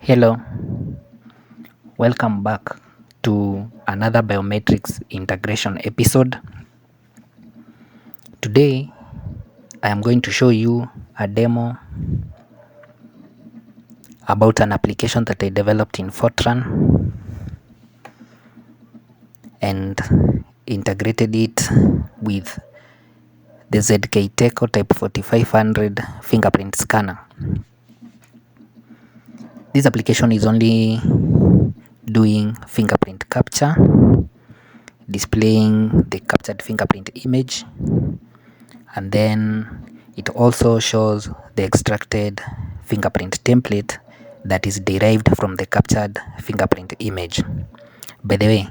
Hello, welcome back to another biometrics integration episode. Today, I am going to show you a demo about an application that I developed in Fortran and integrated it with the ZK Teco Type 4500 fingerprint scanner. This application is only doing fingerprint capture, displaying the captured fingerprint image, and then it also shows the extracted fingerprint template that is derived from the captured fingerprint image. By the way,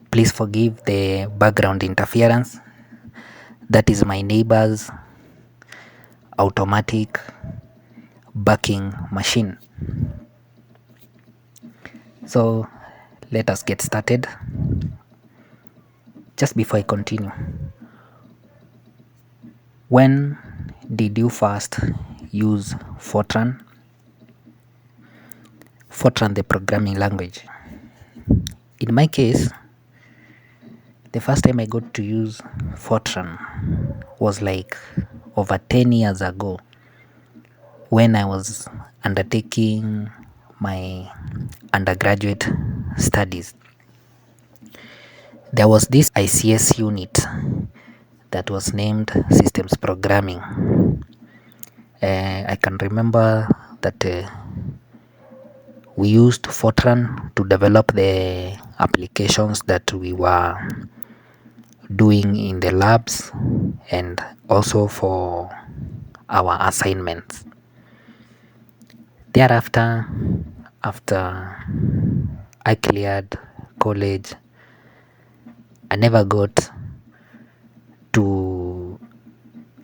please forgive the background interference. That is my neighbor's automatic bucking machine. So let us get started. Just before I continue, when did you first use Fortran? Fortran, the programming language. In my case, the first time I got to use Fortran was like over 10 years ago when I was undertaking my undergraduate studies. There was this ICS unit that was named Systems Programming. I can remember that we used Fortran to develop the applications that we were doing in the labs and also for our assignments. Thereafter, after I cleared college, I never got to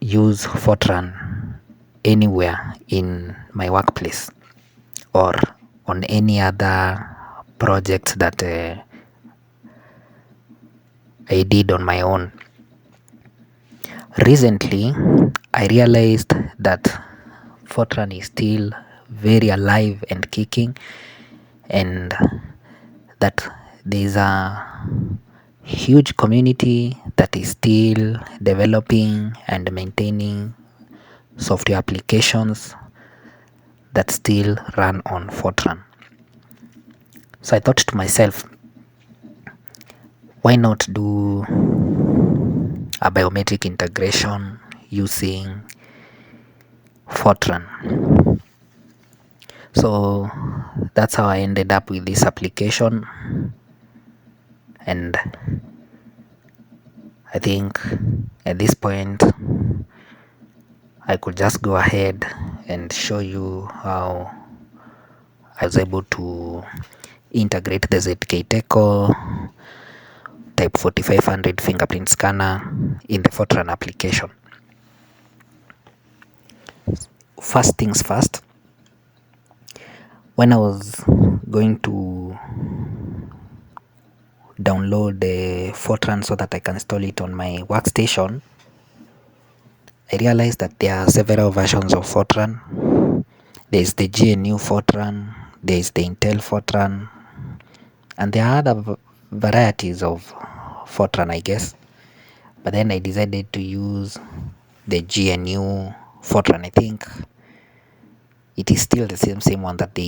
use Fortran anywhere in my workplace or on any other project that I did on my own. Recently, I realized that Fortran is still very alive and kicking, and that there is a huge community that is still developing and maintaining software applications that still run on Fortran. So I thought to myself, why not do a biometric integration using Fortran? So that's how I ended up with this application, and I think at this point I could just go ahead and show you how I was able to integrate the ZK Teco Type 4500 fingerprint scanner in the Fortran application. First things first, when I was going to download the Fortran so that I can install it on my workstation, I realized that there are several versions of Fortran. There is the GNU Fortran, there is the Intel Fortran, and there are other varieties of Fortran, I guess. But then I decided to use the GNU Fortran. I think it is still the same one that they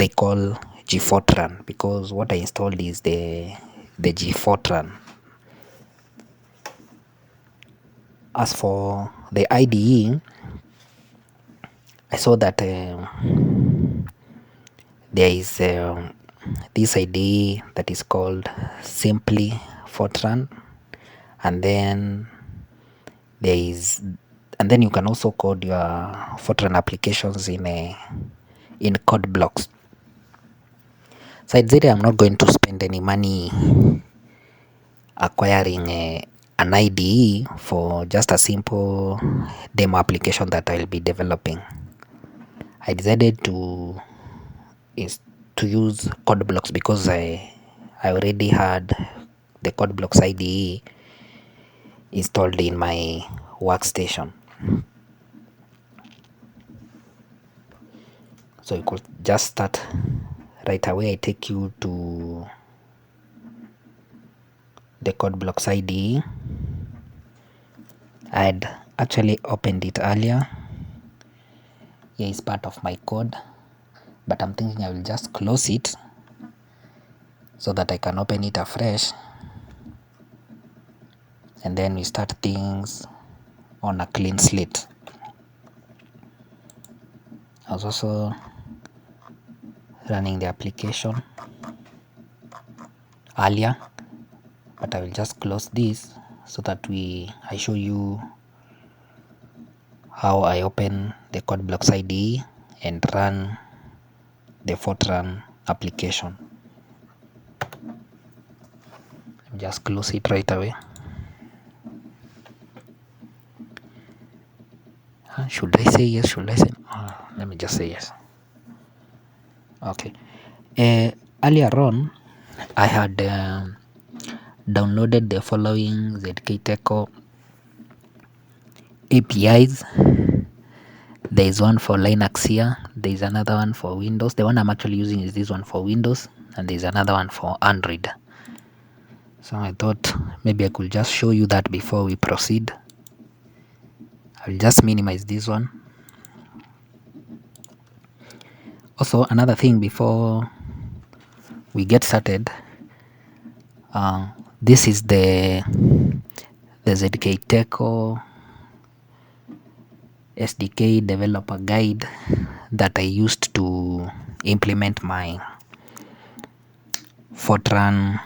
call GFortran, because what I installed is the GFortran. As for the IDE, I saw that there is this IDE that is called Simply Fortran, and then you can also code your Fortran applications in code blocks. So I'd say I'm not going to spend any money acquiring an IDE for just a simple demo application that I'll be developing. I decided to use code blocks because I already had the code blocks IDE installed in my workstation. So you could just start right away. I take you to the CodeBlocks IDE. I'd actually opened it earlier. Here is part of my code, but I'm thinking I will just close it so that I can open it afresh, and then we start things on a clean slate. I was also running the application earlier, but I will just close this so that I show you how I open the CodeBlocks IDE and run the Fortran application. Just close it right away. Should I say yes? Should I say let me just say yes. Okay. Earlier on, I had downloaded the following ZKTecho APIs. There is one for Linux here. There is another one for Windows. The one I'm actually using is this one for Windows, and there is another one for Android. So I thought maybe I could just show you that before we proceed. I will just minimize this one. Also, another thing before we get started, this is the ZKTecho SDK developer guide that I used to implement my Fortran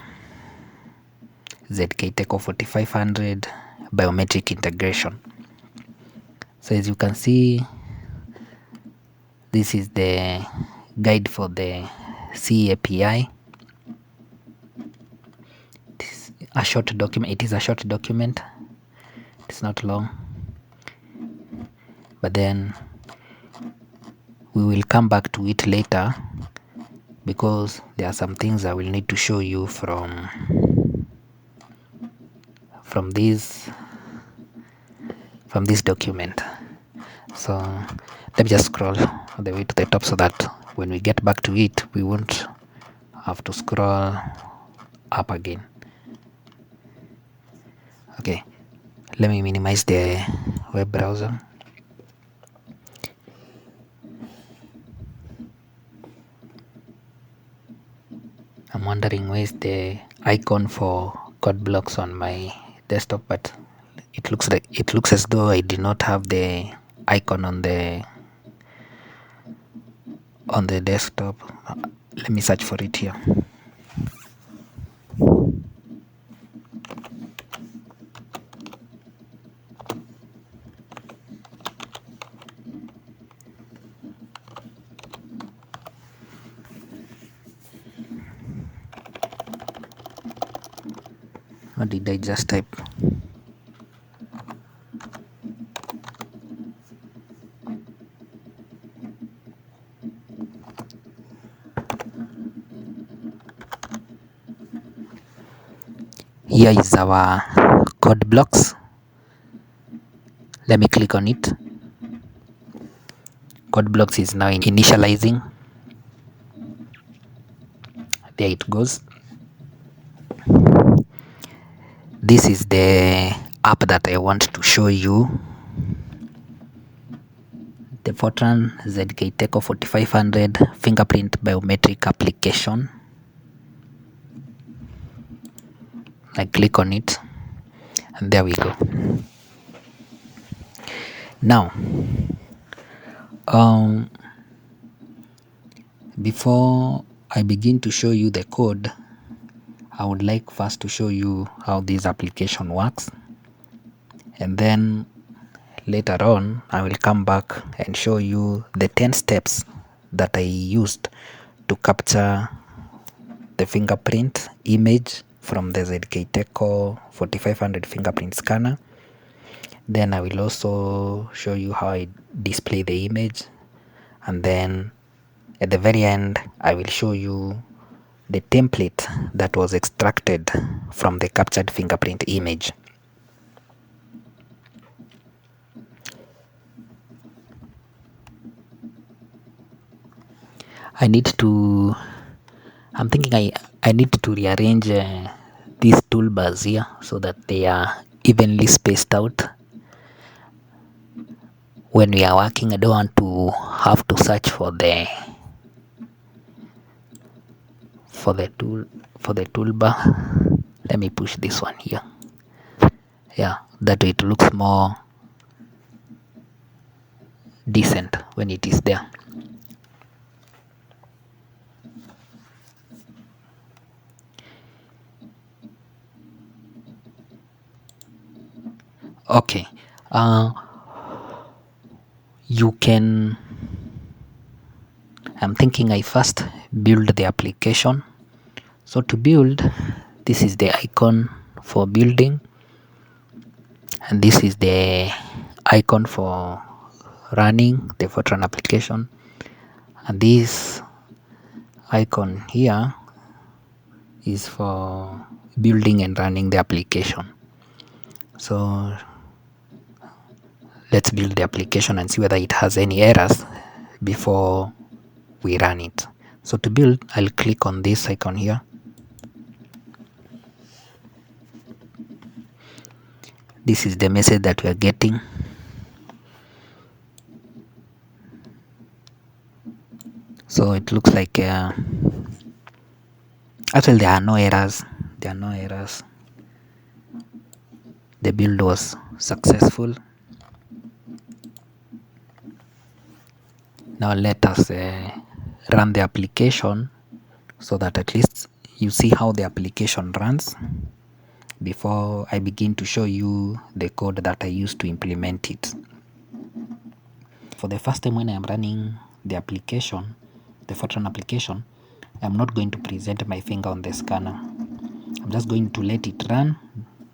ZKTecho 4500 biometric integration. So as you can see, this is the guide for the C API. It is a short document. It's not long, but then we will come back to it later because there are some things I will need to show you from this document. So let me just scroll all the way to the top so that when we get back to it, we won't have to scroll up again. Okay, let me minimize the web browser. I'm wondering where's the icon for CodeBlocks on my desktop, but it looks as though I did not have the icon on the desktop. Let me search for it here. What did I just type? Here is our CodeBlocks. Let me click on it. CodeBlocks is now initializing. There it goes. This is the app that I want to show you. The Fortran ZKTecho 4500 fingerprint biometric application. I click on it and there we go. Now before I begin to show you the code, I would like first to show you how this application works, and then later on I will come back and show you the 10 steps that I used to capture the fingerprint image from the ZKTecho 4500 fingerprint scanner. Then I will also show you how I display the image, and then at the very end I will show you the template that was extracted from the captured fingerprint image. I need to I'm thinking I need to rearrange these toolbars here so that they are evenly spaced out when we are working. I don't want to have to search for the toolbar. Let me push this one here. Yeah, that way it looks more decent when it is there. Okay, you can I'm thinking I first build the application. So to build, this is the icon for building, and this is the icon for running the Fortran application, and this icon here is for building and running the application. So let's build the application and see whether it has any errors before we run it. So to build, I'll click on this icon here. This is the message that we are getting. So it looks like actually there are no errors. The build was successful. Now let us run the application so that at least you see how the application runs before I begin to show you the code that I used to implement it. For the first time when I am running the application, the Fortran application, I'm not going to present my finger on the scanner. I'm just going to let it run.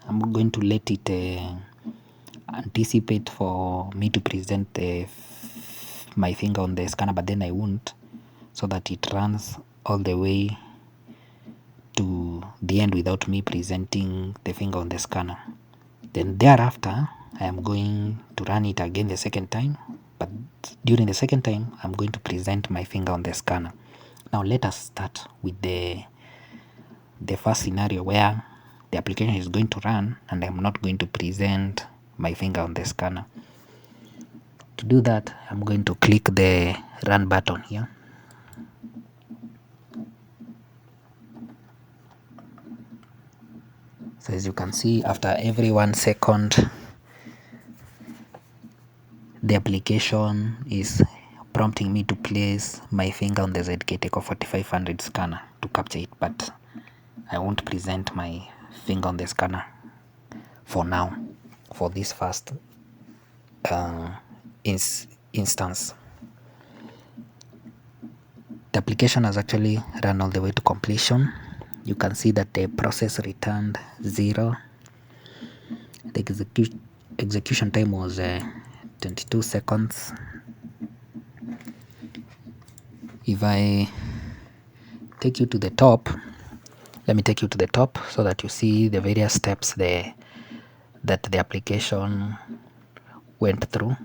I'm going to let it anticipate for me to present my finger on the scanner, but then I won't, so that it runs all the way to the end without me presenting the finger on the scanner. Then thereafter I am going to run it again the second time, but during the second time I'm going to present my finger on the scanner. Now let us start with the first scenario where the application is going to run and I'm not going to present my finger on the scanner. To do that, I'm going to click the run button here. So as you can see, after every 1 second, the application is prompting me to place my finger on the ZK Teco 4500 scanner to capture it, but I won't present my finger on the scanner for now, for this first instance. The application has actually run all the way to completion. You can see that the process returned 0. The execution time was 22 seconds. If I take you to the top, let me take you to the top so that you see the various steps there that the application went through.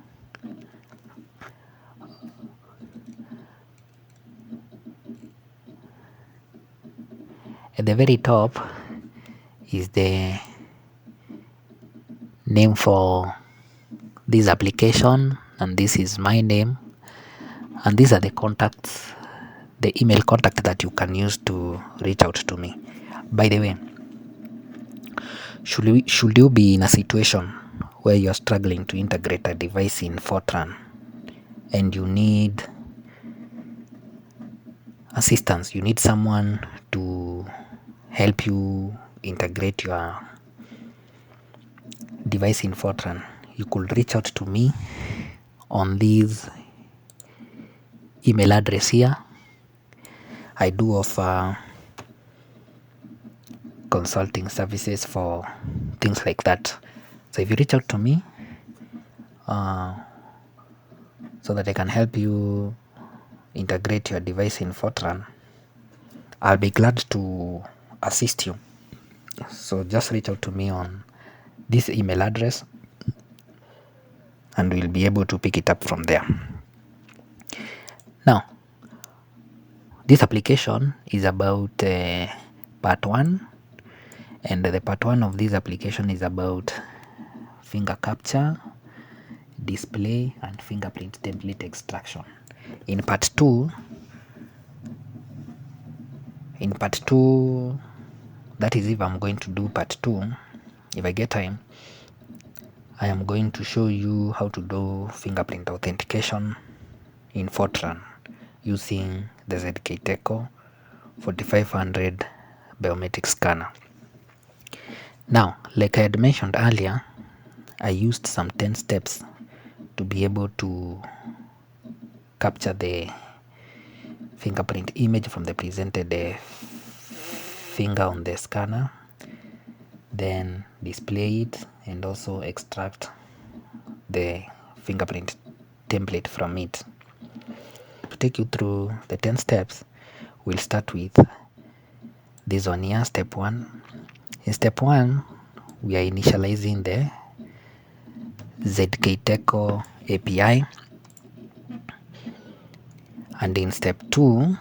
At the very top is the name for this application, and this is my name, and these are the contacts, the email contact that you can use to reach out to me. By the way, should you be in a situation where you are struggling to integrate a device in Fortran and you need assistance, you need someone to help you integrate your device in Fortran, you could reach out to me on this email address here. I do offer consulting services for things like that. So if you reach out to me so that I can help you integrate your device in Fortran, I'll be glad to assist you. So just reach out to me on this email address and we'll be able to pick it up from there. Now, This application is about part 1, and the part 1 of this application is about finger capture, display, and fingerprint template extraction. In part 2, that is if I'm going to do part 2, if I get time, I am going to show you how to do fingerprint authentication in Fortran using the ZK-Teco 4500 biometric scanner. Now, like I had mentioned earlier, I used some 10 steps to be able to capture the fingerprint image from the presented finger on the scanner, then display it and also extract the fingerprint template from it. To take you through the 10 steps, we'll start with this one here, step 1. In step 1, we are initializing the ZK-Teco API, and in step 2,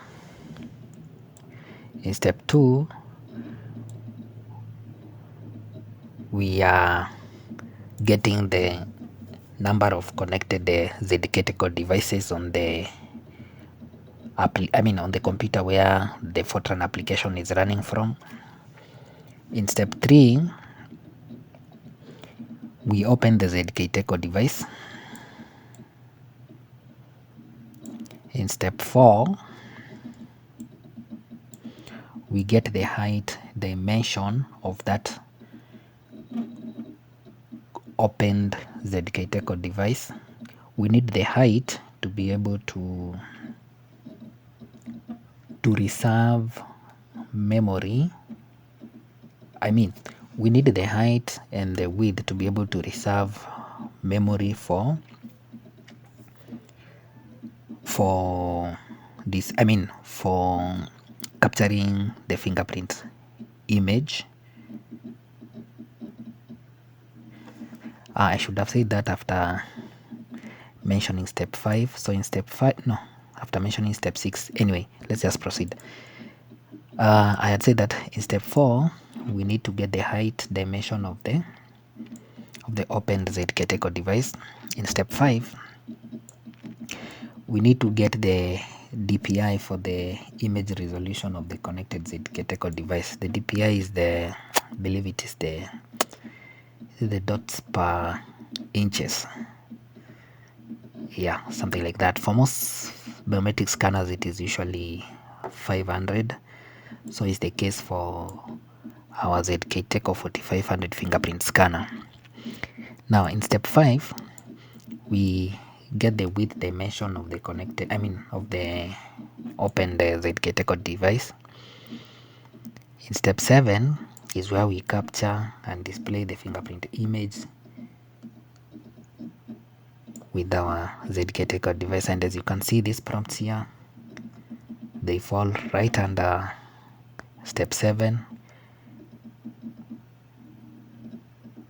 we are getting the number of connected ZK-Teco devices on the on the computer where the Fortran application is running from. In step 3, we open the ZK-Teco device. In step 4, we get the height dimension of that opened ZK-Teco device. We need the height to be able to reserve memory. We need the height and the width to be able to reserve memory for this, for capturing the fingerprint image. I should have said that after mentioning step 5. So in step 5, no, after mentioning step 6. Anyway, let's just proceed. I had said that in step 4, we need to get the height dimension of the opened ZK-Teco device. In step 5, we need to get the DPI for the image resolution of the connected ZK-Teco device. The DPI is I believe it is the dots per inches. Yeah, something like that. For most biometric scanners, it is usually 500. So is the case for our ZK-Teco 4500 fingerprint scanner. Now in step 5, we get the width dimension of the connected, of the opened ZK-Teco device. In step 7 is where we capture and display the fingerprint image with our ZK-Teco device, and as you can see, these prompts here, they fall right under step 7,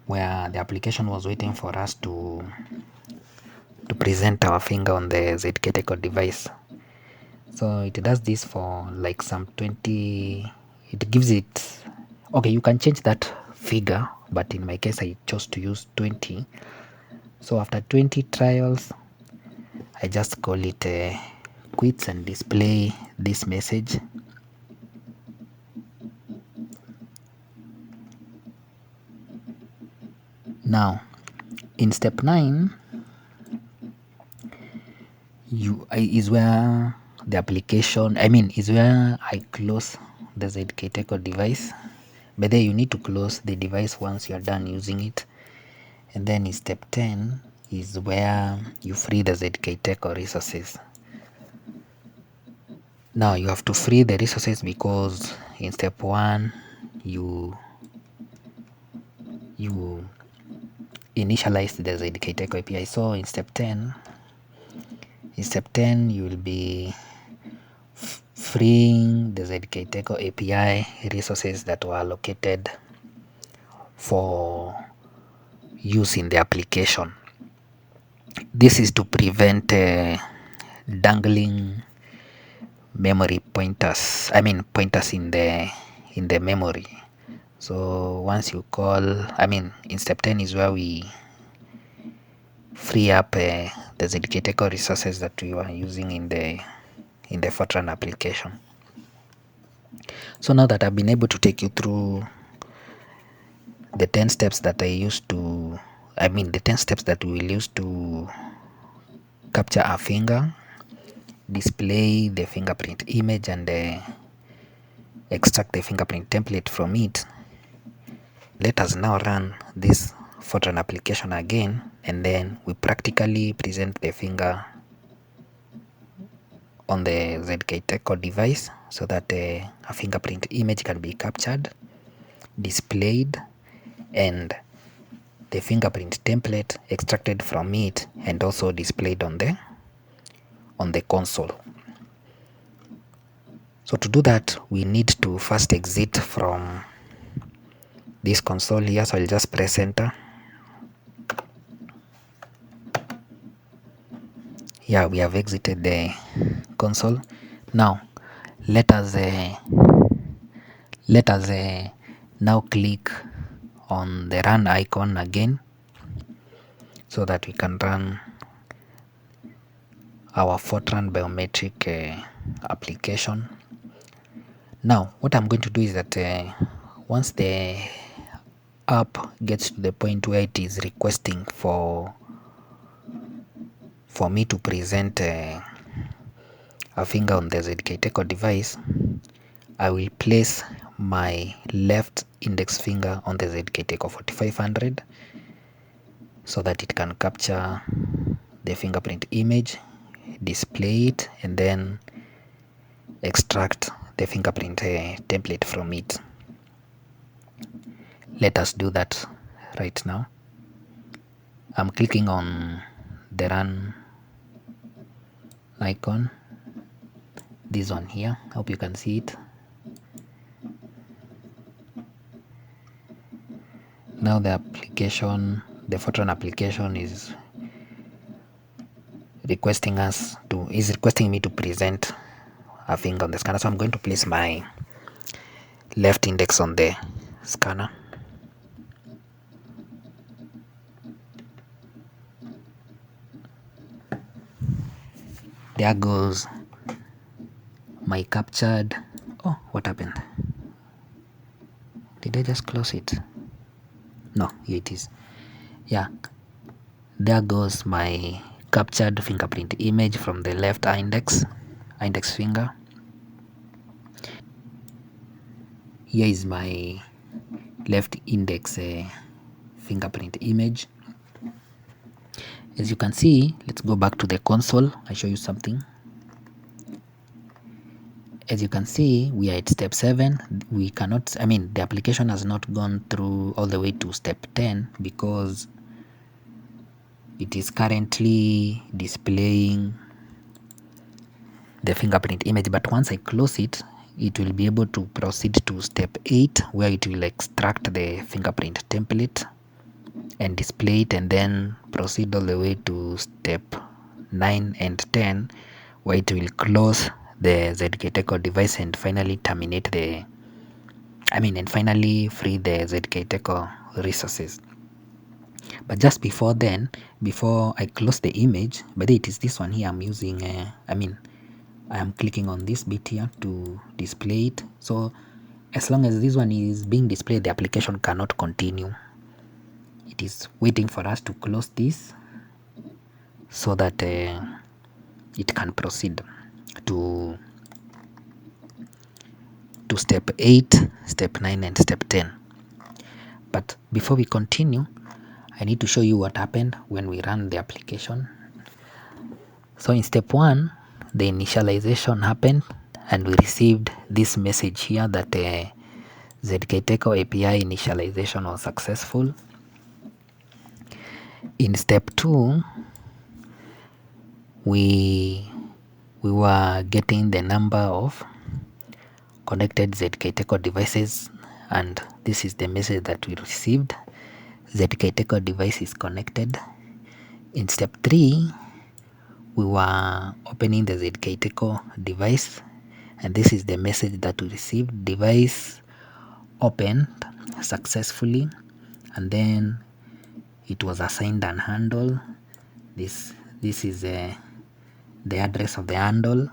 where the application was waiting for us to present our finger on the ZK-Teco device. So it does this for like some 20, it gives it, okay, you can change that figure, but in my case I chose to use 20. So after 20 trials, I just call it quits and display this message. Now in step 9 is where the application, is where I close the ZK-Teco device. But then you need to close the device once you are done using it. And then in step 10 is where you free the ZK-Teco resources. Now you have to free the resources because in step 1 you initialized the ZK-Teco API. So in step 10 you will be freeing the ZK-Teco API resources that were allocated for use in the application. This is to prevent dangling memory pointers, pointers in the memory. So once you call, in step 10 is where we free up the ZKTecho resources that we were using in the Fortran application. So now that I've been able to take you through the 10 steps that the 10 steps that we will use to capture our finger, display the fingerprint image, and extract the fingerprint template from it, let us now run this Fortran application again, and then we practically present the finger on the ZKTecho device so that a fingerprint image can be captured, displayed, and the fingerprint template extracted from it and also displayed on the console. So to do that, we need to first exit from this console here. So I'll just press enter. Yeah, we have exited the console. Now let us now click on the run icon again so that we can run our Fortran biometric application. Now what I'm going to do is that once the app gets to the point where it is requesting for me to present a finger on the ZKTecho device, I will place my left index finger on the ZKTecho 4500 so that it can capture the fingerprint image, display it, and then extract the fingerprint template from it. Let us do that right now. I'm clicking on the run icon, this one here. Hope you can see it. Now the Fortran application is requesting me to present a finger on the scanner. So I'm going to place my left index on the scanner. There goes my captured. Oh, what happened? Did I just close it? No, here it is. Yeah, there goes my captured fingerprint image from the left index finger. Here is my left index fingerprint image. As you can see, let's go back to the console. I show you something. As you can see, we are at step 7. We cannot, the application has not gone through all the way to step 10 because it is currently displaying the fingerprint image. But once I close it, it will be able to proceed to step 8, where it will extract the fingerprint template and display it, and then proceed all the way to step 9 and 10, where it will close the ZKTecho device and finally terminate and finally free the ZKTecho resources. But just before then, before I close the image, but it is this one here I'm using. I am clicking on this bit here to display it. So as long as this one is being displayed, the application cannot continue. It is waiting for us to close this so that it can proceed to step 8, step 9, and step 10. But before we continue, I need to show you what happened when we ran the application. So in step 1, the initialization happened and we received this message here that ZKTecho API initialization was successful. In step 2, we were getting the number of connected ZKTecho devices, and this is the message that we received: ZKTecho device is connected. In step 3, we were opening the ZKTecho device and this is the message that we received: device opened successfully, and then it was assigned an handle. This is the address of the handle.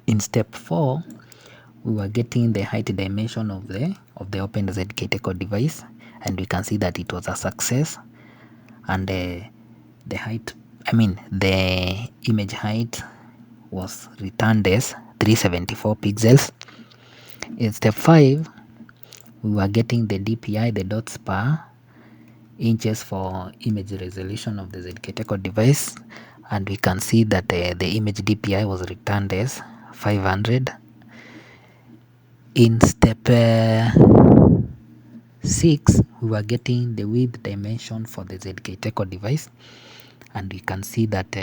In step 4, we were getting the height dimension of the opened ZKTecho device, and we can see that it was a success, and the height, the image height was returned as 374 pixels. In step 5, we were getting the DPI, the dots per inches for image resolution of the ZKTecho device, and we can see that the image DPI was returned as 500. In step 6, we were getting the width dimension for the ZKTecho device, and we can see that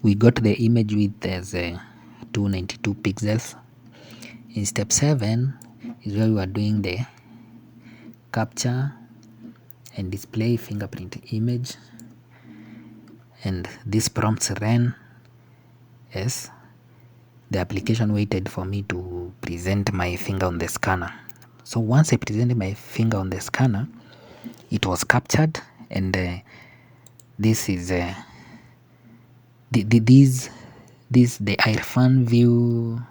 we got the image width as 292 pixels. In step 7 is where we were doing the capture and display fingerprint image, and this prompts ran as the application waited for me to present my finger on the scanner. So once I presented my finger on the scanner, it was captured, and this is the Irfan view.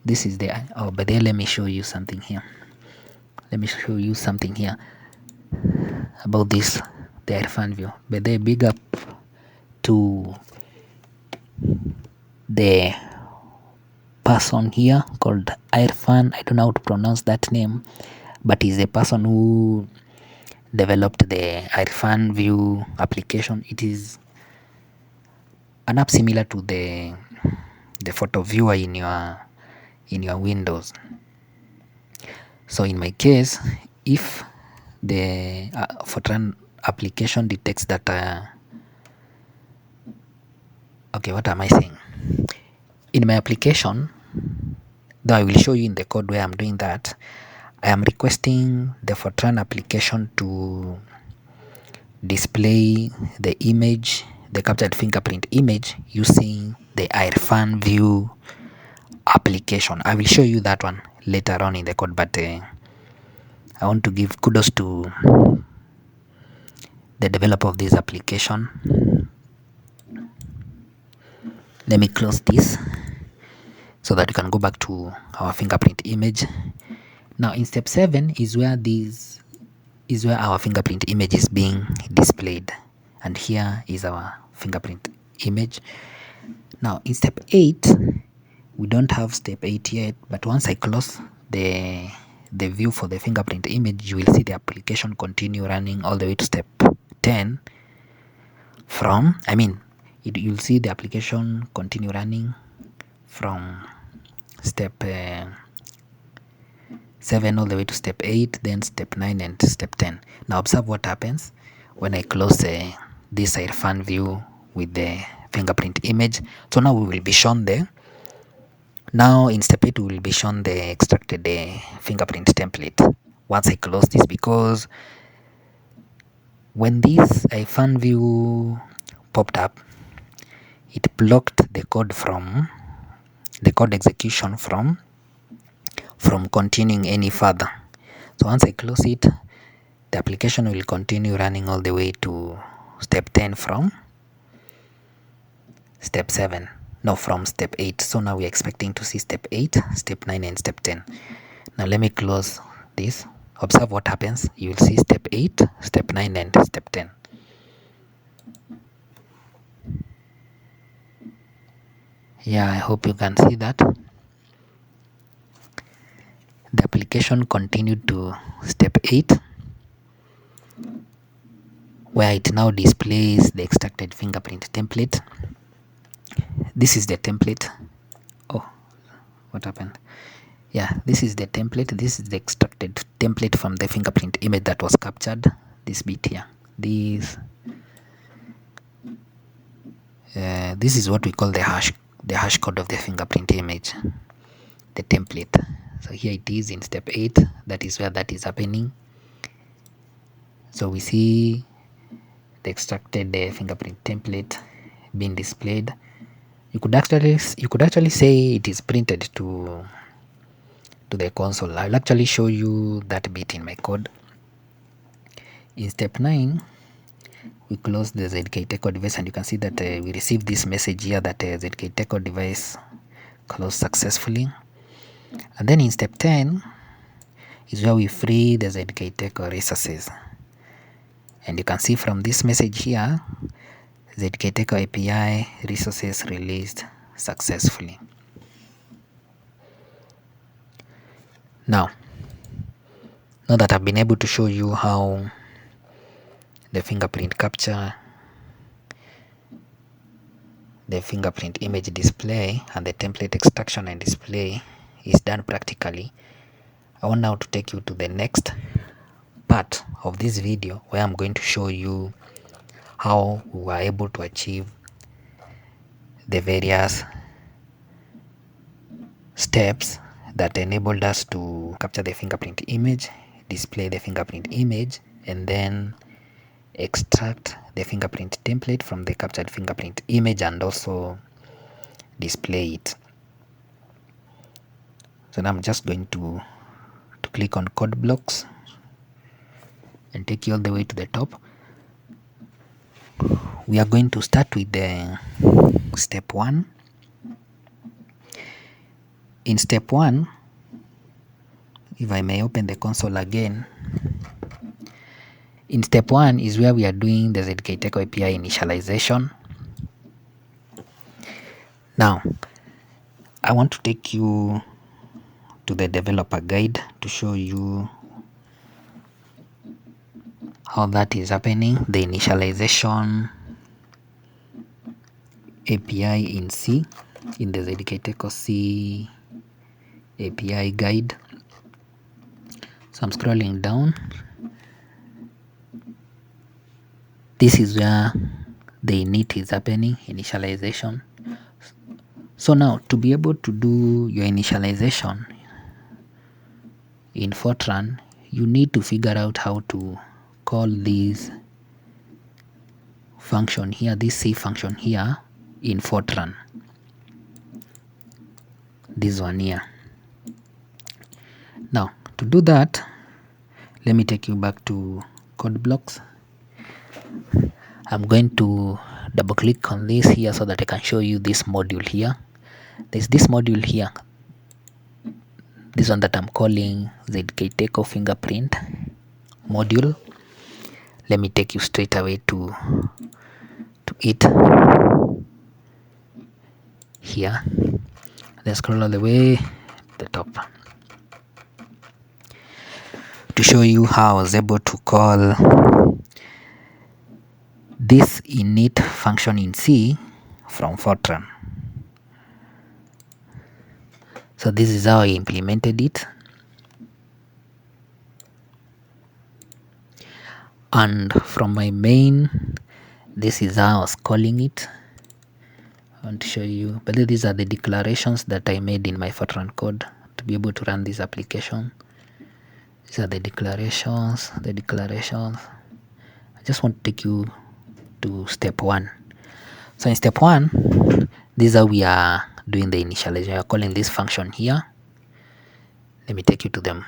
This is the but then let me show you something here. About this, the Irfan view. But they big up to the person here called Irfan. I don't know how to pronounce that name, but he's a person who developed the Irfan view application. It is an app similar to the photo viewer in your Windows. So in my case, if the Fortran application detects that okay, what am I saying? In my application, though I will show you in the code where I'm doing that, I am requesting the Fortran application to display the image, the captured fingerprint image, using the Irfan view application. I will show you that one later on in the code, but I want to give kudos to the developer of this application. Let me close this so that we can go back to our fingerprint image. Now in step 7 is where our fingerprint image is being displayed, and here is our fingerprint image. Now in step 8, we don't have step 8 yet, but once I close the view for the fingerprint image, you will see the application continue running all the way to step 10. You'll see the application continue running from step 7 all the way to step 8, then step 9 and step 10. Now observe what happens when I close this Irfan view with the fingerprint image. So now we will be shown there. Now in step 8 we will be shown the extracted fingerprint template once I close this, because when this Irfan view popped up, it blocked the code execution from continuing any further. So once I close it, the application will continue running all the way to step 10 from step 7. No, from step 8. So now we're expecting to see step 8, step 9 and step 10. Now let me close this. Observe what happens. You will see step 8, step 9 and step 10. Yeah, I hope you can see that. The application continued to step 8, where it now displays the extracted fingerprint template. This is the template. Oh, what happened? Yeah, this is the template. This is the extracted template from the fingerprint image that was captured. This bit here. This is what we call the hash code of the fingerprint image, the template. So here it is in step 8. That is where that is happening. So we see the extracted fingerprint template being displayed. you could actually say it is printed to the console. I'll actually show you that bit in my code. In step 9, we close the ZK-Teco device, and you can see that we received this message here that ZK-Teco device closed successfully. And then in step 10 is where we free the ZK-Teco resources, and you can see from this message here, ZK-Teco API resources released successfully. Now that I've been able to show you how the fingerprint capture, the fingerprint image display, and the template extraction and display is done practically, I want now to take you to the next part of this video, where I'm going to show you how we were able to achieve the various steps that enabled us to capture the fingerprint image, display the fingerprint image, and then extract the fingerprint template from the captured fingerprint image and also display it. So now I'm just going to click on code blocks and take you all the way to the top. We are going to start with the step 1. In step 1, if I may open the console again, in step 1 is where we are doing the ZK-Teco API initialization. Now, I want to take you to the developer guide to show you how that is happening, the initialization API in C, in the ZK-Teco C API guide. So I'm scrolling down. This is where the init is happening, initialization. So now, to be able to do your initialization in Fortran, you need to figure out how to call this function here, this C function here in Fortran. This one here. Now, to do that, let me take you back to code blocks. I'm going to double click on this here so that I can show you this module here. There's this module here, this one that I'm calling ZK-Teco fingerprint module. Let me take you straight away to it here. Let's scroll all the way to the top to show you how I was able to call this init function in C from Fortran. So this is how I implemented it. And from my main, this is how I was calling it. I want to show you, but these are the declarations that I made in my Fortran code to be able to run this application. These are the declarations. I just want to take you to step 1. So in step 1, this is how we are doing the initialization. We are calling this function here. Let me take you to the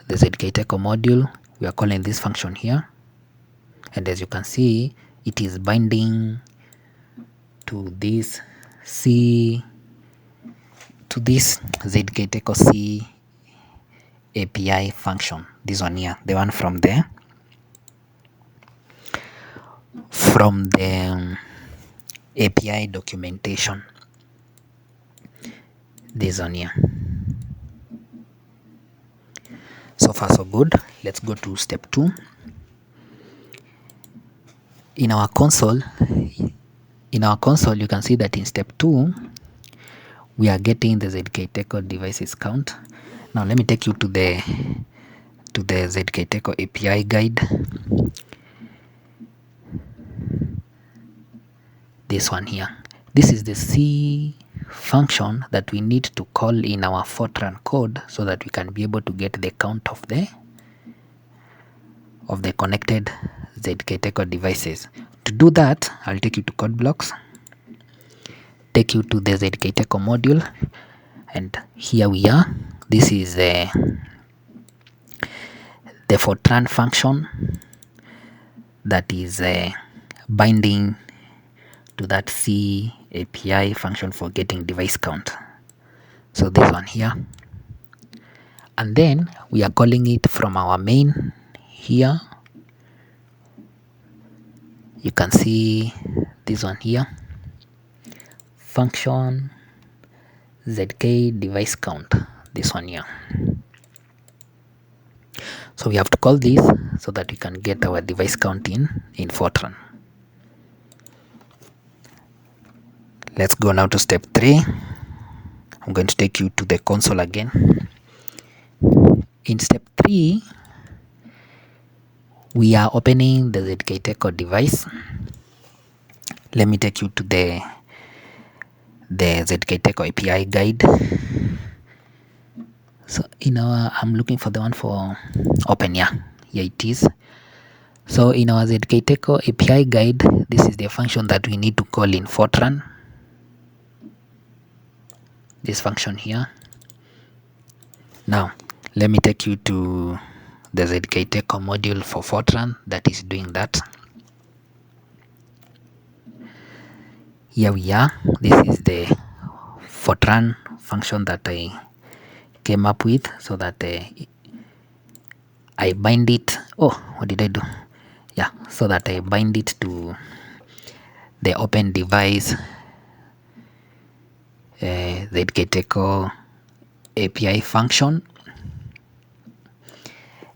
ZK-Teco module. We are calling this function here, and as you can see, it is binding to this ZK-Teco C API function. This one here, the one from the API documentation. This one here. So far so good. Let's go to step 2. In our console, you can see that in step 2 we are getting the ZK-Teco devices count. Now let me take you to the ZK-Teco API guide. This one here. This is the C function that we need to call in our Fortran code so that we can be able to get the count of the connected ZK-Teco devices. to do that, I'll take you to code blocks, take you to the ZKTecho module, and here we are. This is the Fortran function that is binding to that C API function for getting device count. So this one here, and then we are calling it from our main here. You can see this one here, function ZK device count, this one here. So we have to call this so that we can get our device count in Fortran. Let's go now to step 3. I'm going to take you to the console again. In step 3, we are opening the ZKTecho device. Let me take you to the ZKTecho API guide. So I'm looking for the one for open. Here it is. So in our ZKTecho API guide, this is the function that we need to call in Fortran. This function here. Now let me take you to the ZKTecho module for Fortran that is doing that. Here we are. This is the Fortran function that I came up with, so that I bind it. Oh, what did I do? Yeah, so that I bind it to the open device ZKTecho API function.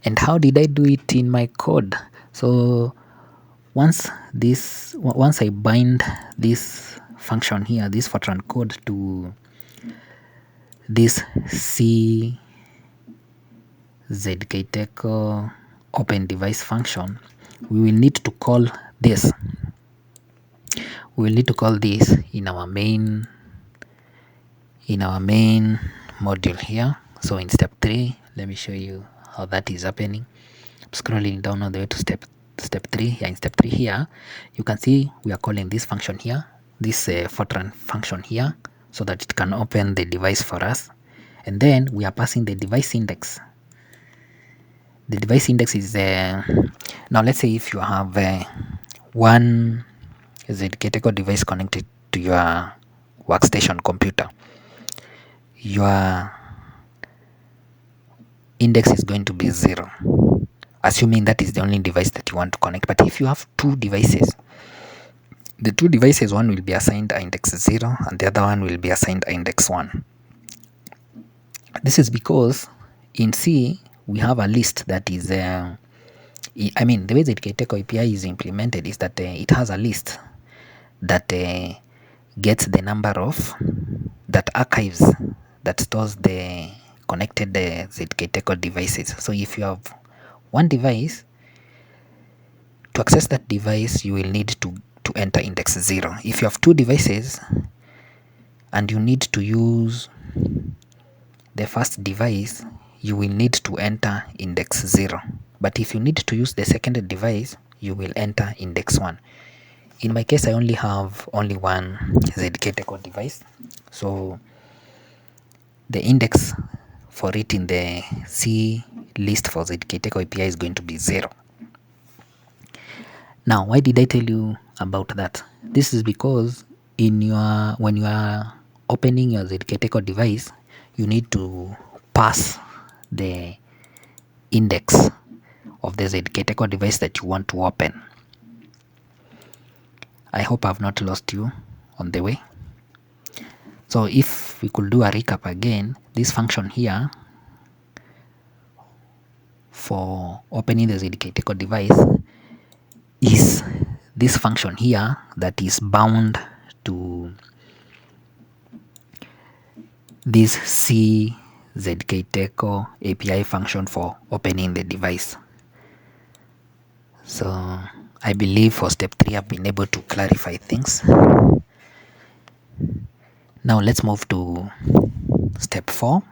And how did I do it in my code? So once I bind this function here, this Fortran code, to this C ZKTecho open device function, we will need to call this. We will need to call this in our main module here. So in step 3, let me show you how that is happening. I'm scrolling down all the way to step 3. Here in step 3 here, you can see we are calling this function here, this Fortran function here, so that it can open the device for us. And then we are passing the device index. The device index is now let's say if you have one ZKTecho device connected to your workstation computer, your index is going to be 0, assuming that is the only device that you want to connect. But if you have two devices, the two devices, one will be assigned index 0 and the other one will be assigned index 1. This is because in C we have a list that is the way ZKTecho API is implemented is that it has a list that gets the number of that archives, that stores the connected ZKTecho devices. So if you have one device, to access that device you will need to enter index 0. If you have two devices and you need to use the first device, you will need to enter index 0. But if you need to use the second device, you will enter index 1. In my case, I only have one ZKTecho device, so the index for it in the C list for ZKTecho API is going to be 0. Now, why did I tell you about that? This is because when you are opening your ZKTecho device, you need to pass the index of the ZKTecho device that you want to open. I hope I've not lost you on the way. So if we could do a recap again, this function here for opening the ZKTecho device is this function here that is bound to this C ZKTecho API function for opening the device. So I believe for step 3 I've been able to clarify things. Now let's move to step 4.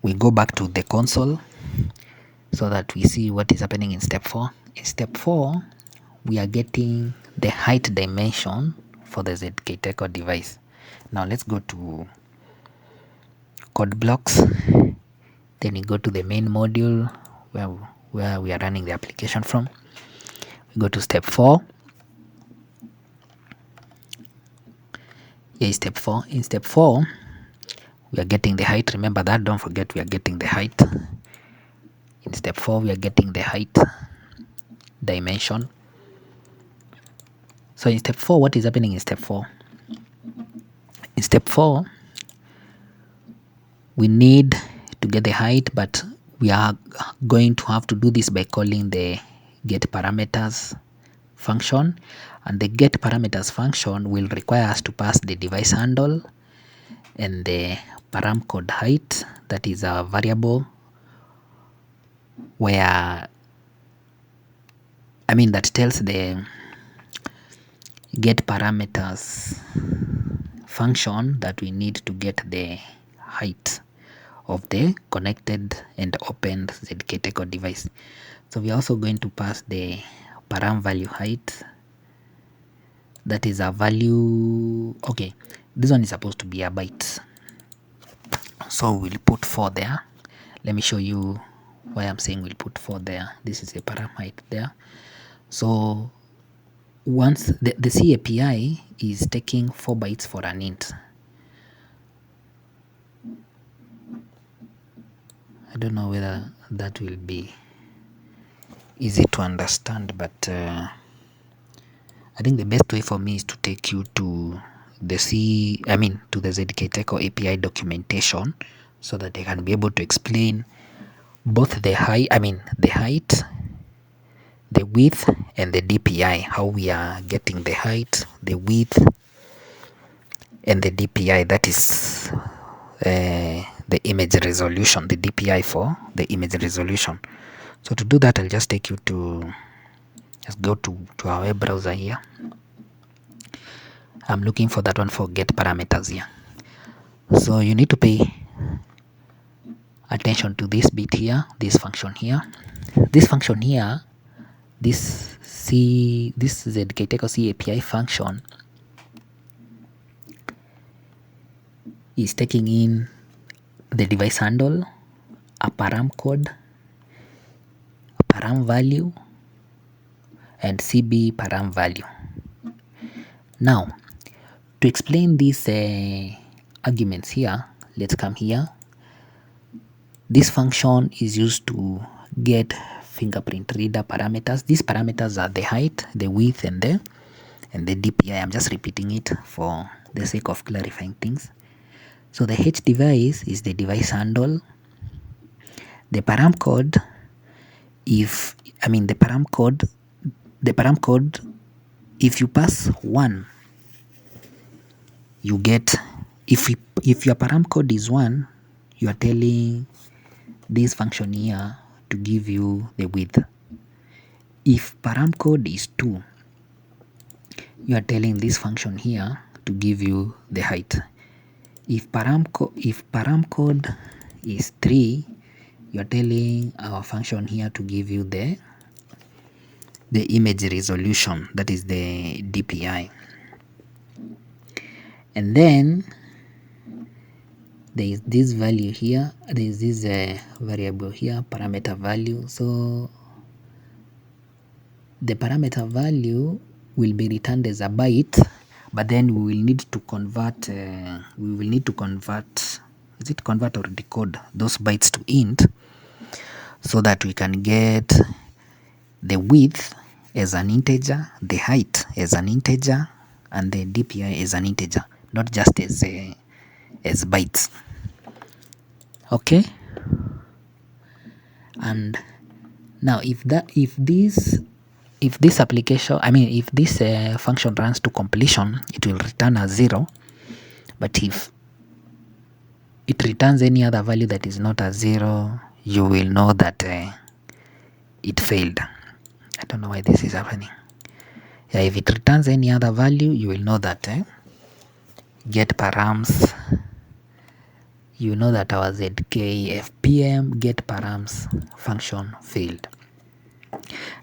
We go back to the console so that we see what is happening in step 4. In step 4, we are getting the height dimension for the ZKTecho device. Now let's go to code blocks. Then we go to the main module where we are running the application from. We go to step 4. Here is step 4. In step 4, we are getting the height. Remember that, don't forget we are getting the height. In step 4, we are getting the height dimension. So in step 4, what is happening in step 4? In step 4, we need to get the height, but we are going to have to do this by calling the get parameters function, and the get parameters function will require us to pass the device handle and the param code height, that is a variable where that tells the get parameters function that we need to get the height of the connected and opened ZKTecho device. So we are also going to pass the param value height, that is a value. Okay, this one is supposed to be a byte, so we'll put 4 there. Let me show you why I'm saying we'll put 4 there. This is a param height there. So once the C API is taking 4 bytes for an int. I don't know whether that will be easy to understand, but I think the best way for me is to take you to the to the ZKTecho API documentation, so that I can be able to explain both the height, the width, and the DPI, how we are getting the height, the width, and the DPI, that is the image resolution, the DPI for the image resolution. So to do that, I'll just take you to, let's go to our web browser here. I'm looking for that one for get parameters here. So you need to pay attention to this bit here, this function here. This function here, this ZKTecho C API function is taking in the device handle, a param code, a param value, and CB param value. Now, to explain these arguments here, let's come here. This function is used to get fingerprint reader parameters. These parameters are the height, the width, and the DPI. I'm just repeating it for the sake of clarifying things. So the H device is the device handle. The param code, the param code, if you pass 1, you get, if your param code is 1, you are telling this function here to give you the width. If param code is 2, you are telling this function here to give you the height. If param code is 3, you are telling our function here to give you the image resolution, that is the DPI. And then there is this value here, there is this variable here, parameter value. So the parameter value will be returned as a byte, but then we will need to convert is it convert or decode those bytes to int, so that we can get the width as an integer, the height as an integer, and the DPI as an integer, not just as bytes. Okay, and now if this application, if this function runs to completion, it will return a 0. But if it returns any other value that is not a 0, you will know that it failed. I don't know why this is happening. Yeah, if it returns any other value, you will know that get params, you know that our ZKFPM get params function failed.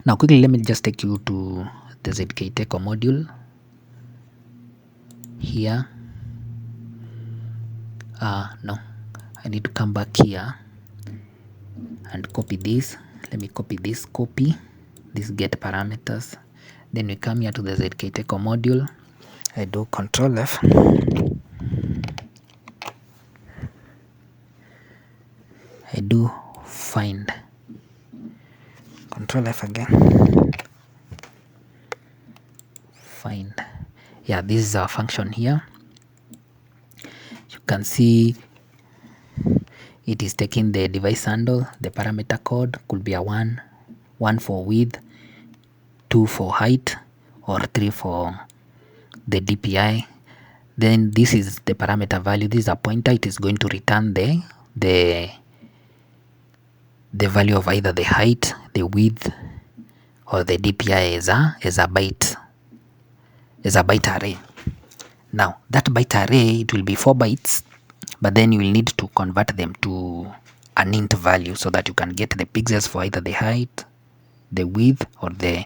Now quickly let me just take you to the ZKTecho module here. No, I need to come back here and copy this. Let me copy this, copy this get parameters, then we come here to the ZKTecho module. I do Control F, I do find, Control F again, find. Yeah, this is our function here. You can see it is taking the device handle, the parameter code could be a 1 for width, 2 for height, or 3 for the DPI. Then this is the parameter value. This is a pointer. It is going to return the value of either the height, the width, or the DPI as a byte array. Now that byte array, it will be 4 bytes, but then you will need to convert them to an int value so that you can get the pixels for either the height, the width, or the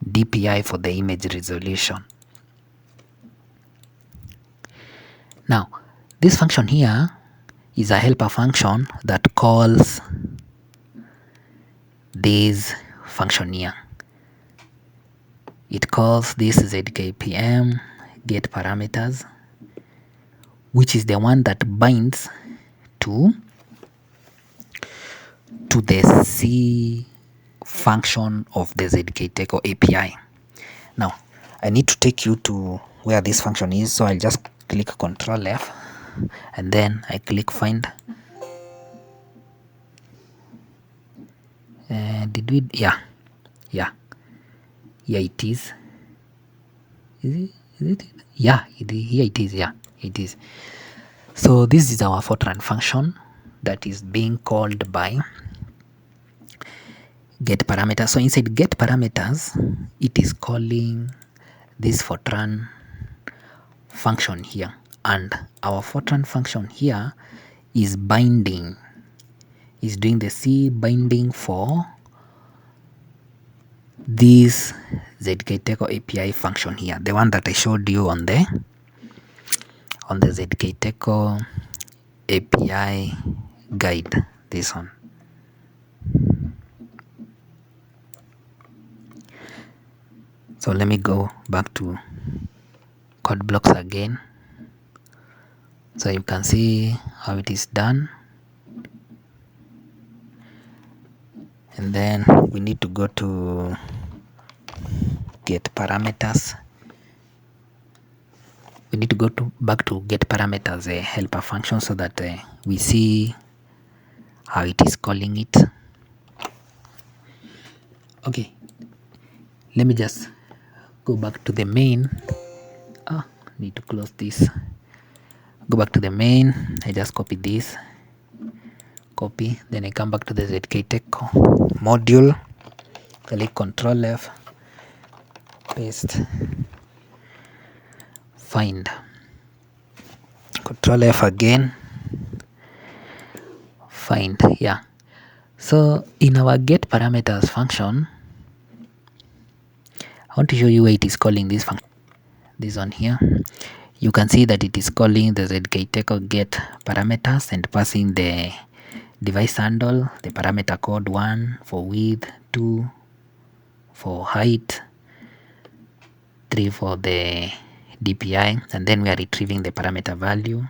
DPI for the image resolution. Now this function here is a helper function that calls this function here. It calls this ZKPM get parameters, which is the one that binds to the C function of the ZKTecho API. Now I need to take you to where this function is, so I'll just click Control F and then I click find. Did we? Yeah, it is. Is it? Yeah, here it is. Yeah, it is. So this is our Fortran function that is being called by get parameters. So inside get parameters, it is calling this Fortran function here, and our Fortran function here is binding, is doing the C binding for this ZKTecho API function here, the one that I showed you on the ZKTecho API guide, this one. So let me go back to code blocks again, so you can see how it is done. And then we need to go to get parameters. We need to go back to get parameters, a helper function, so that we see how it is calling it. Okay, let me just go back to the main. Need to close this. Go back to the main. I just copy this, copy, then I come back to the ZKTecho module, click Control F, paste, find, Control F again, find. Yeah, so in our get parameters function, I want to show you where it is calling this function. This one here, you can see that it is calling the ZKTecho get parameters and passing the device handle, the parameter code 1 for width, 2 for height, 3 for the DPI, and then we are retrieving the parameter value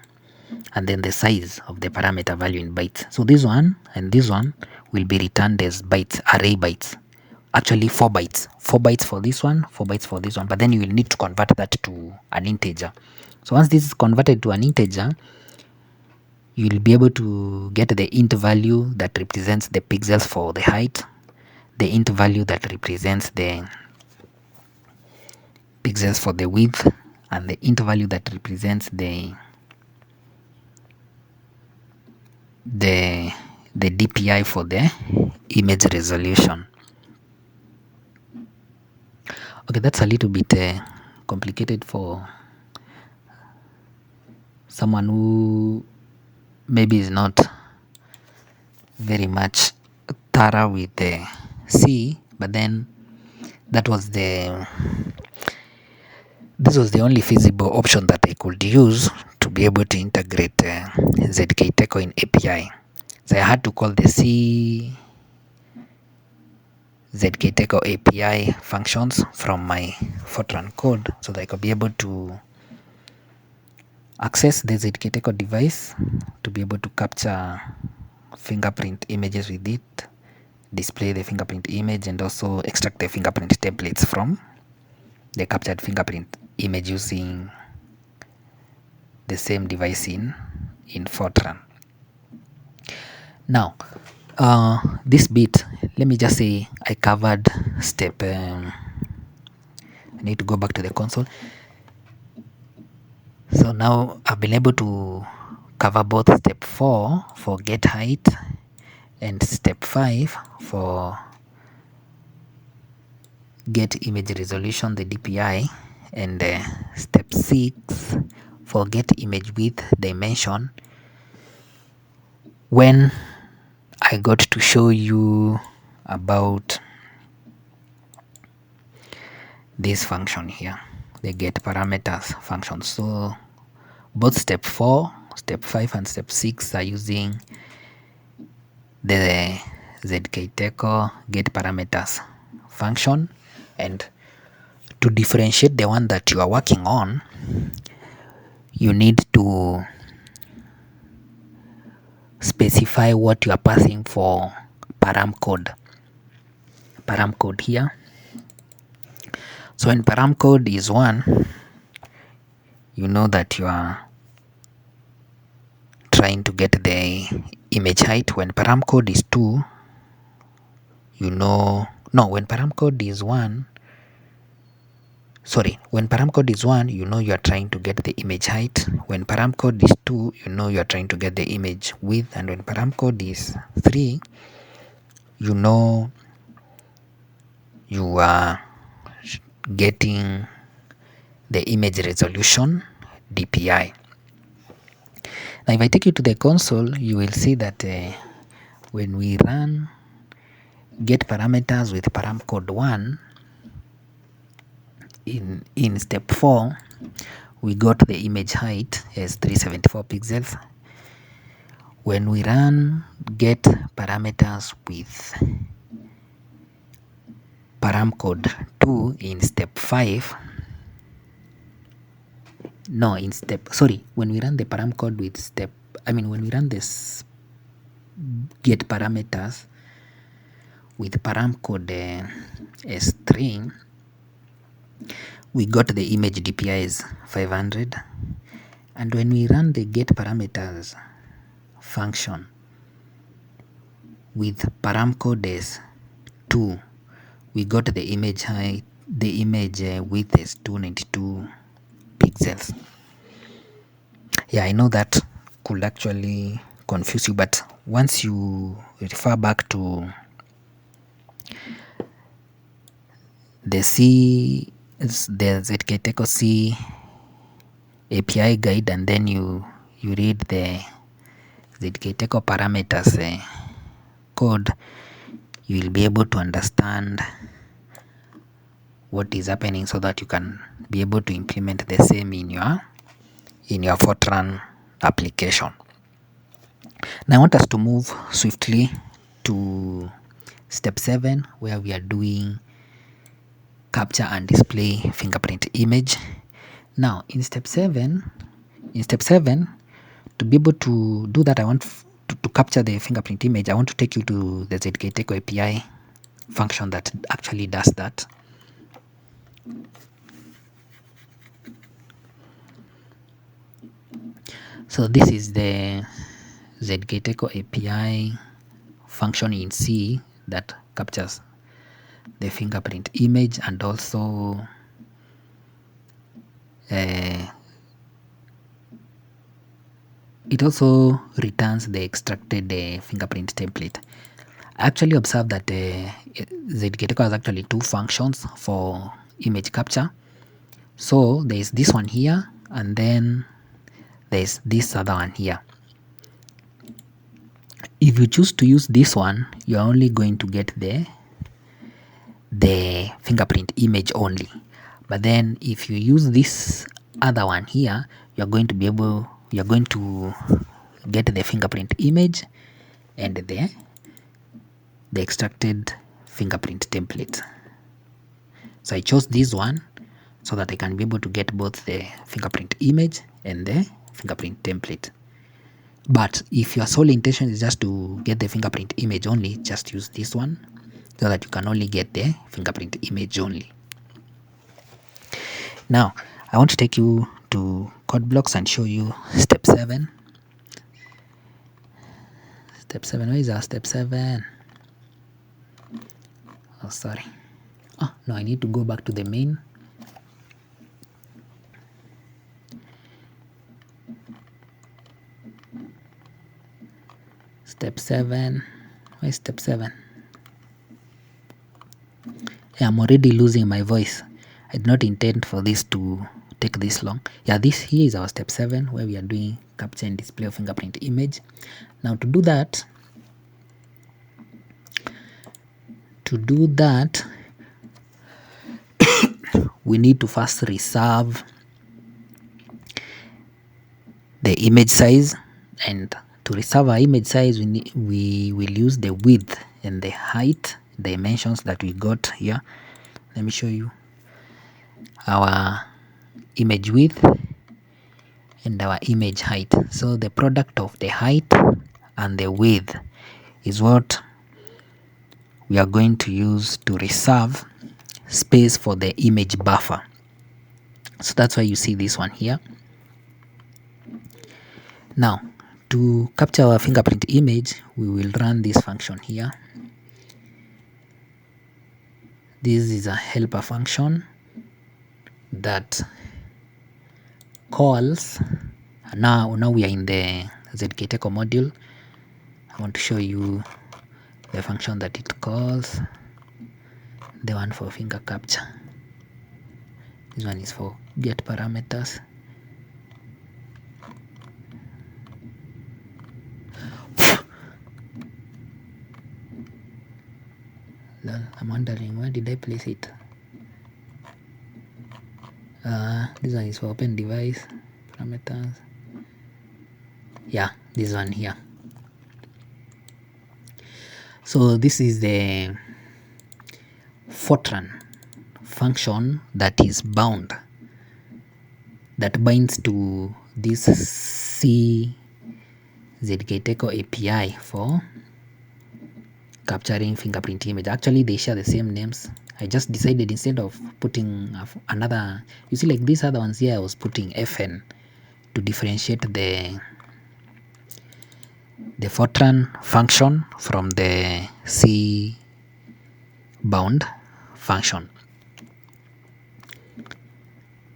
and then the size of the parameter value in bytes. So this one and this one will be returned as bytes, array bytes. Actually 4 bytes, 4 bytes for this one, 4 bytes for this one, but then you will need to convert that to an integer. So once this is converted to an integer, you will be able to get the int value that represents the pixels for the height, the int value that represents the pixels for the width, and the int value that represents the DPI for the image resolution. Okay, that's a little bit complicated for someone who maybe is not very much thorough with the C, but then this was the only feasible option that I could use to be able to integrate ZK-Teco in API. So I had to call the C ZK-Teco API functions from my Fortran code so that I could be able to access the ZK-Teco device to be able to capture fingerprint images with it, display the fingerprint image, and also extract the fingerprint templates from the captured fingerprint image using the same device in Fortran. Now this bit, let me just say I covered step I need to go back to the console. So now I've been able to cover both step 4 for get height and step 5 for get image resolution, the DPI, and step 6 for get image width dimension, when I got to show you about this function here, the get parameters function. So both step 4, step 5, and step 6 are using the ZK-Teco get parameters function. And to differentiate the one that you are working on, you need to specify what you are passing for param code here. So when param code is 1, you know that you are trying to get the image height. When param code is 2, when param code is 1, when param code is 1, you know you are trying to get the image height. When param code is 2, you know you are trying to get the image width. And when param code is 3, you know you are getting the image resolution, DPI. Now if I take you to the console, you will see that when we run get parameters with param code 1 in step 4, we got the image height as 374 pixels. When we run get parameters with param code 2 in step 5, when we run the param code with when we run this get parameters with param code as 3, we got the image DPI is 500. And when we run the get parameters function with param code as 2, we got the image height, the image width is 292 pixels. Yeah, I know that could actually confuse you, but once you refer back to the ZK-Teco C API guide, and then you read the ZK-Teco parameters code, you will be able to understand what is happening so that you can be able to implement the same in your Fortran application. Now I want us to move swiftly to step 7, where we are doing capture and display fingerprint image. Now in step 7, to be able to do that, I want to capture the fingerprint image. I want to take you to the ZK-Teco API function that actually does that. So this is the ZK-Teco API function in C that captures the fingerprint image, and also it also returns the extracted fingerprint template. I actually observed that ZK-Teco has actually 2 functions for image capture. So there is this one here, and then there is this other one here. If you choose to use this one, you are only going to get the the fingerprint image only. But then if you use this other one here, you're going to get the fingerprint image and the extracted fingerprint template. So I chose this one so that I can be able to get both the fingerprint image and the fingerprint template. But if your sole intention is just to get the fingerprint image only, just use this one so that you can only get the fingerprint image only. Now I want to take you to CodeBlocks and show you step 7. Step 7, where is our step 7? Oh, sorry. Oh no, I need to go back to the main. Step 7. Where is step 7? Yeah, I'm already losing my voice. I did not intend for this to take this long. Yeah, this here is our step 7 where we are doing capture and display of fingerprint image. Now to do that, we need to first reserve the image size, and to reserve our image size we will use the width and the height dimensions that we got here. Let me show you our image width and our image height. So the product of the height and the width is what we are going to use to reserve space for the image buffer. So that's why you see this one here. Now to capture our fingerprint image, we will run this function here. This is a helper function that calls. Now we are in the ZKTecho module. I want to show you the function that it calls, the one for finger capture. This one is for get parameters. I'm wondering where did I place it. This one is for open device parameters. Yeah, this one here. So this is the Fortran function that is bound, that binds to this ZKTecho API for capturing fingerprint image. Actually they share the same names. I just decided instead of putting another, you see like these other ones here, I was putting FN to differentiate the Fortran function from the C bound function.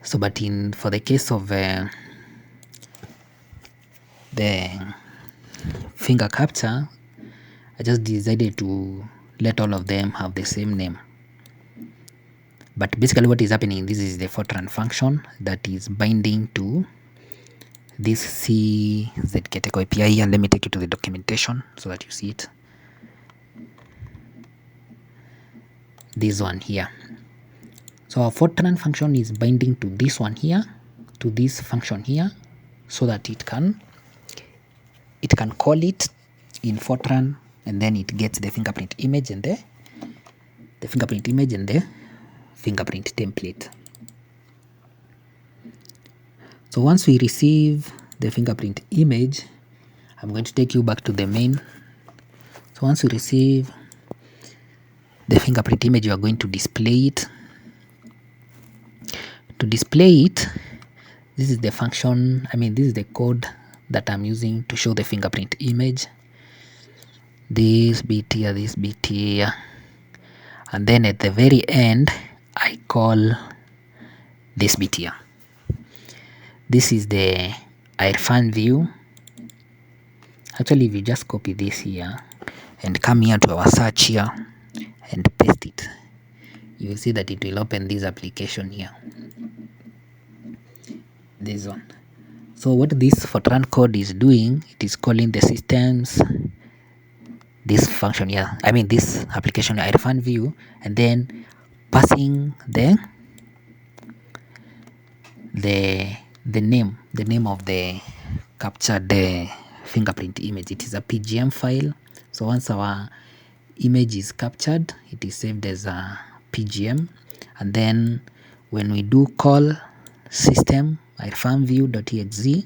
So but for the case of the finger capture, I just decided to let all of them have the same name. But basically what is happening, this is the Fortran function that is binding to this ZKTecho API. And let me take you to the documentation so that you see it. This one here. So our Fortran function is binding to this one here, to this function here, so that it can call it in Fortran, and then it gets the fingerprint image and the fingerprint template. So once we receive the fingerprint image, I'm going to take you back to the main. So once we receive the fingerprint image, you are going to display it. To display it, this is the function, this is the code that I'm using to show the fingerprint image. This bit here, and then at the very end I call this bit here. This is the Irfan view. Actually, if you just copy this here and come here to our search here and paste it, you will see that it will open this application here, this one. So what this Fortran code is doing, it is calling the this function here, I mean this application Irfan view, and then passing the name of the captured fingerprint image. It is a PGM file. So once our image is captured, it is saved as a PGM, and then when we do call system irfanview.exe,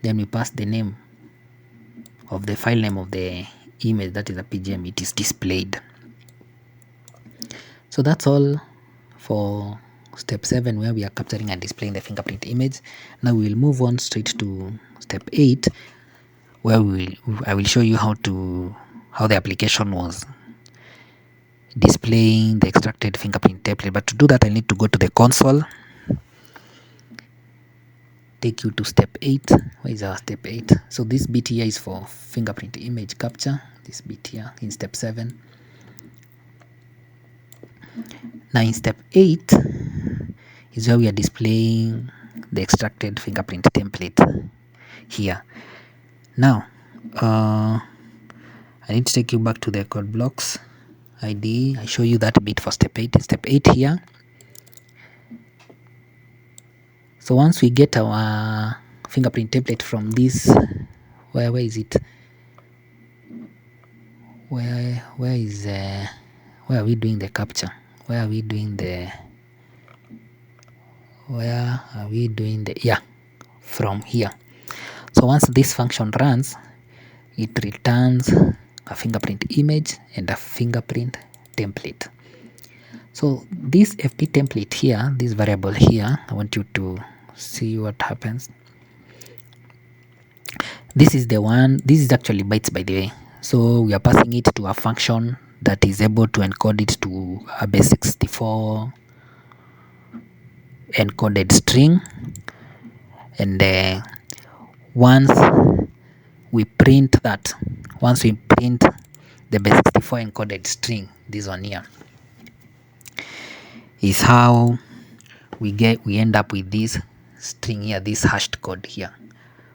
then we pass the name of the file name of the image, that is a PGM, it is displayed. So that's all for step 7, where we are capturing and displaying the fingerprint image. Now we will move on straight to step 8, where I will show you how the application was displaying the extracted fingerprint template. But to do that, I need to go to the console, take you to step 8. Where is our step 8? So this bit here is for fingerprint image capture, this bit here in step 7. Now in step 8 is where we are displaying the extracted fingerprint template here. Now I need to take you back to the code blocks IDE. I show you that bit for step 8. In step 8 here, so once we get our fingerprint template from this, where is it? Where are we doing the capture? Where are we doing the yeah, from here. So once this function runs, it returns a fingerprint image and a fingerprint template. So this FP template here, this variable here, I want you to see what happens. This is the one, this is actually bytes, by the way. So we are passing it to a function that is able to encode it to a base64 encoded string, and once we print the base64 encoded string, this one here, is how we end up with this string here, this hashed code here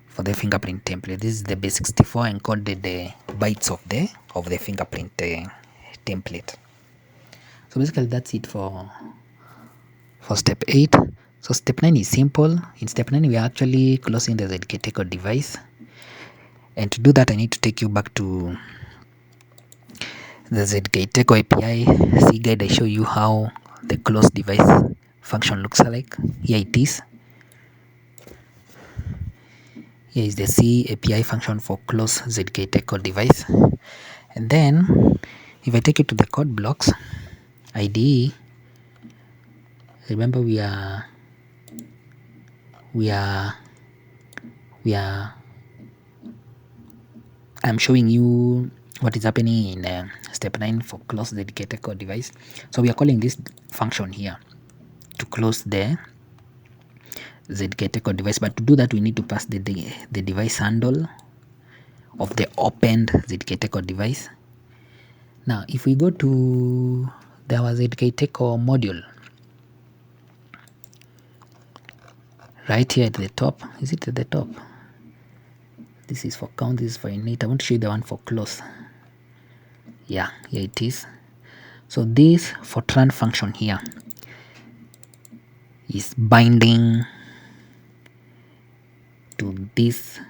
for the fingerprint template. This is the base64 encoded bytes of the fingerprint template. So basically that's it for step 8. So step 9 is simple. In step 9 we are actually closing the ZKTecho device, and to do that I need to take you back to the ZKTecho API C guide. I show you how the close device function looks like. Here it is. Here is the C API function for close ZKTecho device. And then if I take you to the code blocks IDE, remember I'm showing you what is happening in step 9 for close the ZKTecho device. So we are calling this function here to close the ZKTecho device, but to do that we need to pass the device handle of the opened ZKTecho device. Now if we go to our ZKTecho module right here at the top, is it at the top? This is for count, this is for init. I want to show you the one for close. Yeah, here it is. So this Fortran function here is binding to this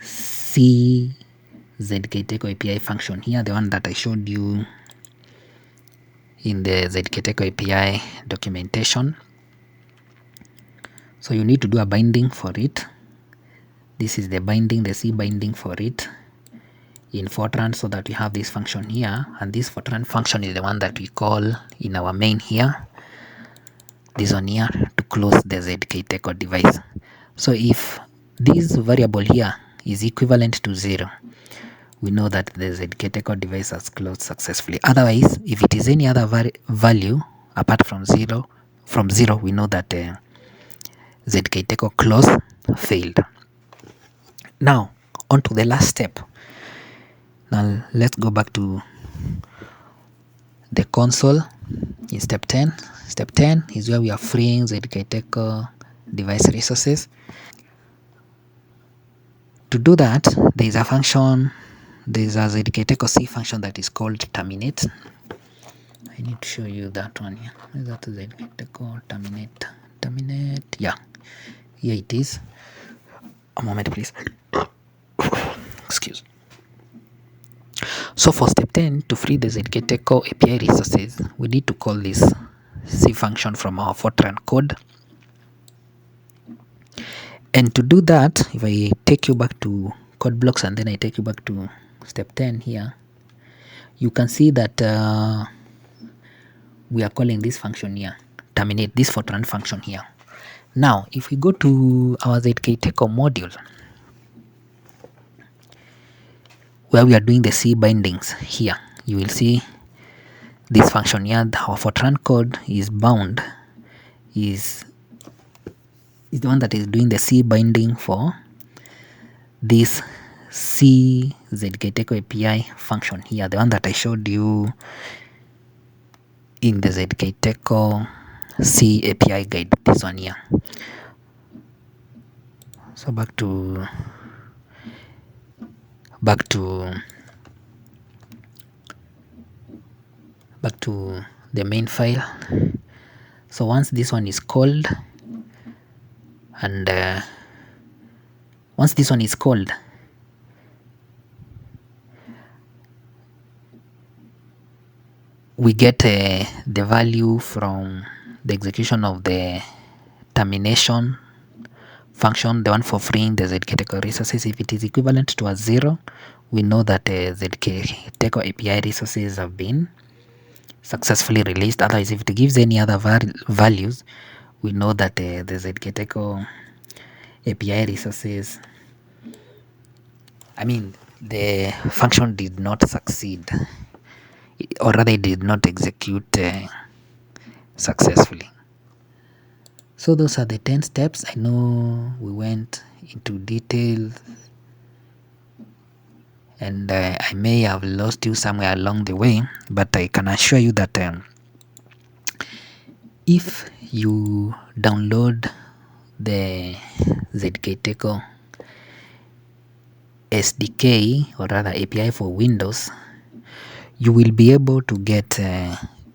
C ZKTecho API function here, the one that I showed you in the ZKTecho API documentation. So you need to do a binding for it. This is the binding, the C binding for it in Fortran, so that we have this function here, and this Fortran function is the one that we call in our main here, this one here, to close the ZKTecho device. So if this variable here is equivalent to 0, we know that the ZKTecho device has closed successfully. Otherwise, if it is any other value apart from 0, we know that ZKTecho close failed. Now on to the last step. Now let's go back to the console in step 10. Step 10 is where we are freeing ZKTecho device resources. To do that, there is a function there's a ZKTecho C function that is called terminate. I need to show you that one here. Is that ZKTecho terminate? Yeah, here it is. A moment, please. Excuse. So for step 10, to free the ZKTecho API resources, we need to call this C function from our Fortran code. And to do that, if I take you back to code blocks and then I take you back to step 10 here, you can see that we are calling this function here, terminate, this Fortran function here. Now, if we go to our ZKTecho module, where we are doing the C bindings here, you will see this function here. Our Fortran code is bound, is the one that is doing the C binding for this C ZKTecho API function here, the one that I showed you in the ZKTecho C API guide, this one here. So back to the main file. So once this one is called, and once this one is called, we get the value from the execution of the termination function, the one for freeing the ZKTecho resources. If it is equivalent to a 0, we know that ZKTecho API resources have been successfully released. Otherwise, if it gives any other values, we know that the ZKTecho API resources, the function did not succeed, or rather it did not execute successfully. So those are the 10 steps. I know we went into detail, and I may have lost you somewhere along the way, but I can assure you that if you download the ZKTecho SDK, or rather API for Windows, you will be able to get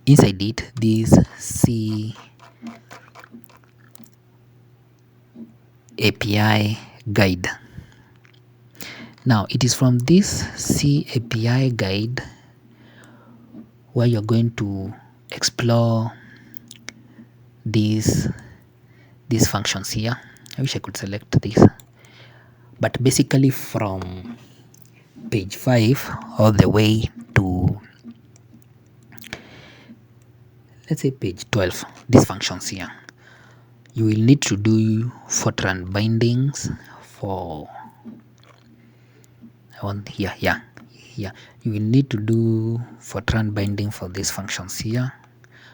inside it this C API guide. Now it is from this C API guide where you're going to explore these functions here. I wish I could select this, but basically from page 5 all the way to, let's say, page 12, these functions here, you will need to do Fortran bindings for you will need to do Fortran binding for these functions here,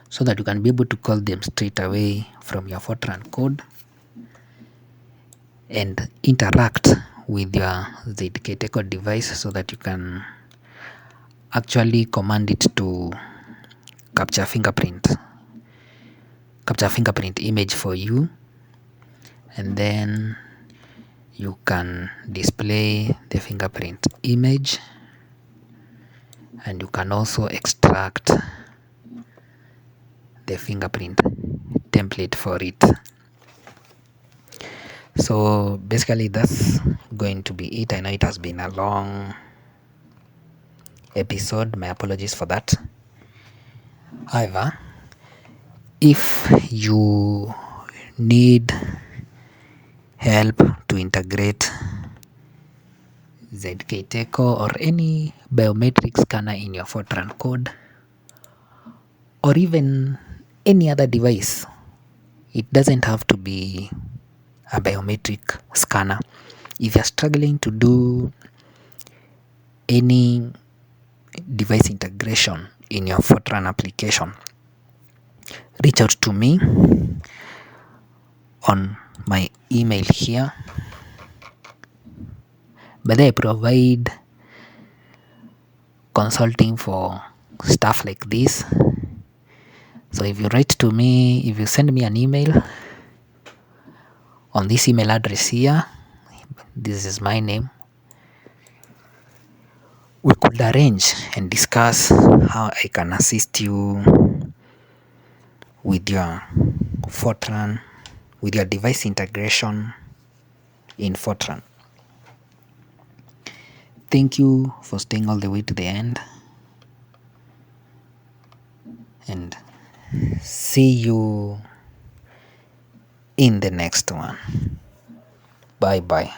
so that you can be able to call them straight away from your Fortran code and interact with your ZKTecho device, so that you can actually command it to capture fingerprint image for you, and then you can display the fingerprint image, and you can also extract the fingerprint template for it. So basically that's going to be it. I know it has been a long episode, my apologies for that. However, if you need help to integrate ZKTecho or any biometric scanner in your Fortran code, or even any other device, it doesn't have to be a biometric scanner. If you're struggling to do any device integration in your Fortran application, reach out to me on my email here. But I provide consulting for stuff like this. So if you write to me, if you send me an email on this email address here, this is my name, we could arrange and discuss how I can assist you with your Fortran, with your device integration in Fortran. Thank you for staying all the way to the end, and see you in the next one. Bye bye.